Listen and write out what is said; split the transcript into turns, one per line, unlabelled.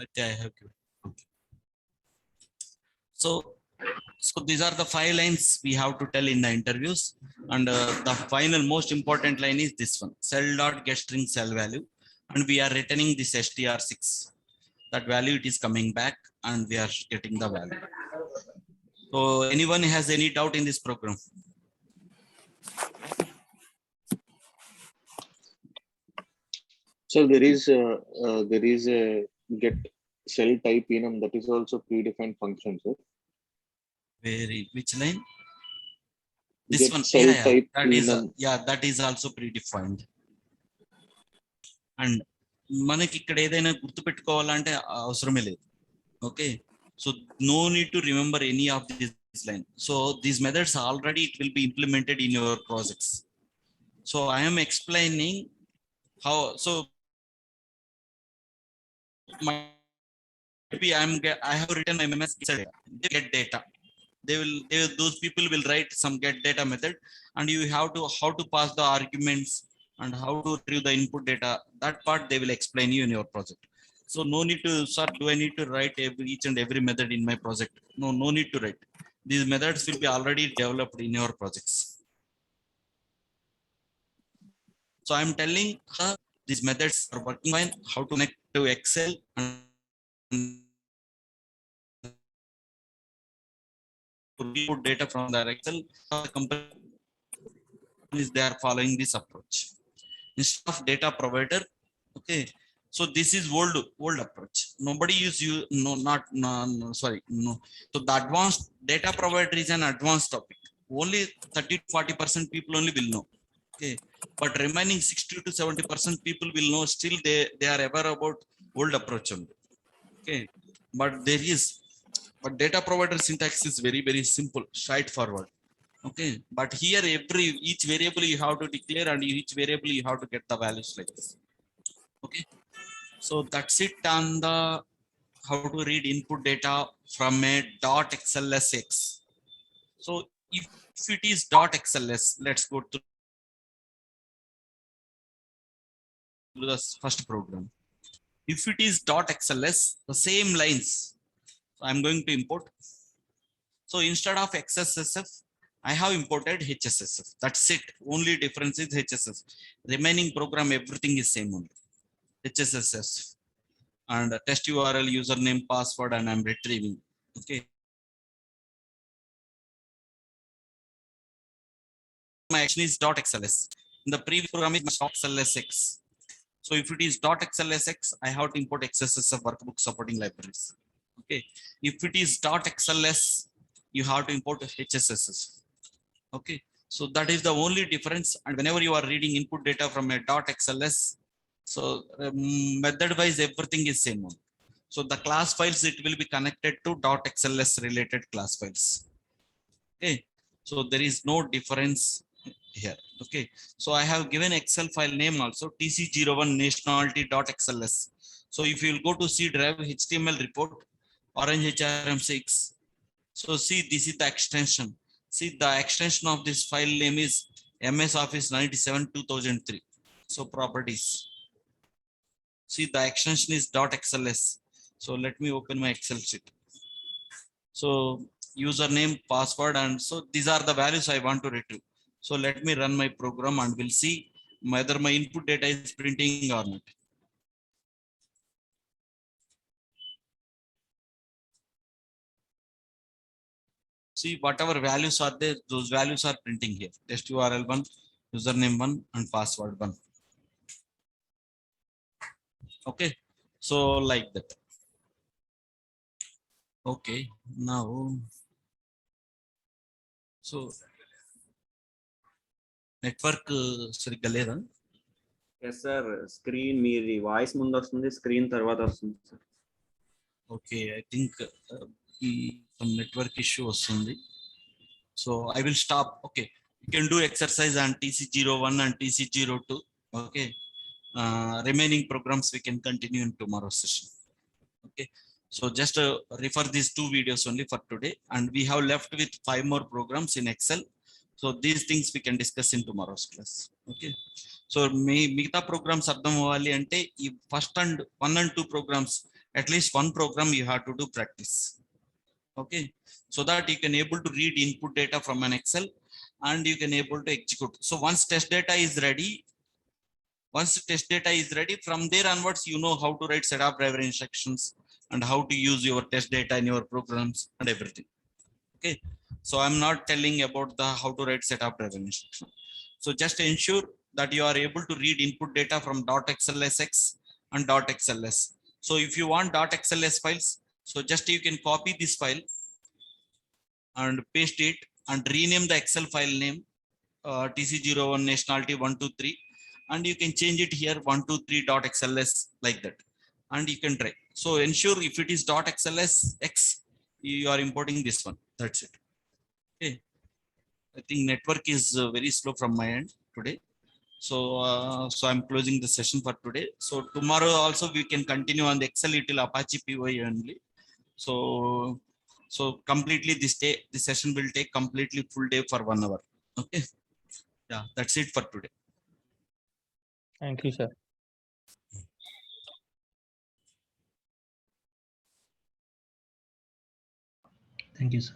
Okay, I have given. Okay. So these are the 5 lines we have to tell in the interviews, and the final most important line is this one: cell dot get string cell value, and we are returning this str6. That value it is coming back, and we are getting the value. So anyone has any doubt in this program?
So there is a get cell type enum that is also predefined function, sir.
Which line? This
Get
one.
cell type
That is
enum.
that is also predefined. And మనకి ఇక్కడ ఏదైనా గుర్తు పెట్టుకోవాలంటే అవసరమే లేదు. Okay, so no need to remember any of this line. So these methods already it will be implemented in your projects. So I am explaining how. So maybe I have written my MMS get data. Those people will write some get data method, and you have to how to pass the arguments and how to retrieve the input data. That part they will explain you in your project. So no need to, sir, do I need to write each and every method in my project? No need to write. These methods will be already developed in your projects. So I'm telling her these methods are working fine, how to connect to Excel and input data from the Excel. Companies, they are following this approach instead of data provider. Okay, so this is old approach. Nobody use you, no, sorry, no. So the advanced data provider is an advanced topic. Only 30-40% people only will know. Okay, but remaining 60 to 70% people will know. Still they are aware about old approach only. Okay, but data provider syntax is very simple, straightforward. Okay, but here each variable you have to declare, and each variable you have to get the values like this. Okay, so that's it on the how to read input data from a .xlsx. So if it is .xls, let's go to the first program. If it is .xls, the same lines, so I'm going to import. So instead of XSSF, I have imported HSSF. That's it. Only difference is HSSF. Remaining program, everything is same only. HSSF and test URL, username, password, and I'm retrieving. Okay. My action is .xls. In the previous program is .xlsx. So if it is .xlsx, I have to import XSSF workbook supporting libraries. Okay. If it is .xls, you have to import HSSF. Okay, so that is the only difference. And whenever you are reading input data from a .xls, so method wise everything is same one. So the class files, it will be connected to .xls related class files. Okay, so there is no difference here. Okay, so I have given Excel file name also, tc01 nationality.xls. So if you will go to C drive, HTML report, orange HRM6. So see, this is the extension. See, the extension of this file name is MS Office 97 2003. So properties. See, the extension is .xls. So let me open my Excel sheet. So username, password, and so these are the values I want to retrieve. So let me run my program and we'll see whether my input data is printing or not. See, whatever values are there, those values are printing here. Test URL 1, username 1, and password 1. Okay, so like that. Okay, now, so network సరిగ్గా లేదా?
Yes sir, screen మీది voice ముందు వస్తుంది, screen తర్వాత వస్తుంది sir.
Okay, I think ఈ network issue వస్తుంది. So I will stop. Okay, you can do exercise on TC01 and TC02. Okay, remaining programs we can continue in tomorrow's session. Okay, so just refer these 2 videos only for today, and we have left with 5 more programs in Excel. So these things we can discuss in tomorrow's class. Okay, so మిగతా programmes అర్థం అవ్వాలి అంటే ఈ first and 1 and 2 programs at least one program you have to do practice. Okay, so that you can able to read input data from an Excel and you can able to execute. So once test data is ready, from there onwards, you know how to write setup driver instructions and how to use your test data in your programs and everything. Okay, so I'm not telling about the how to write setup driver instruction. So just ensure that you are able to read input data from .xlsx and .xls. So if you want .xls files, so just you can copy this file and paste it and rename the Excel file name TC01 nationality 123, and you can change it here 123.xls like that, and you can try. So ensure if it is .xlsx, you are importing this one. That's it. Okay, I think network is very slow from my end today. So I'm closing the session for today. So tomorrow also we can continue on the Excel util Apache PY only. So completely this day, this session will take completely full day for 1 hour. Okay, yeah, that's it for today.
Thank you, sir.
Thank you, sir.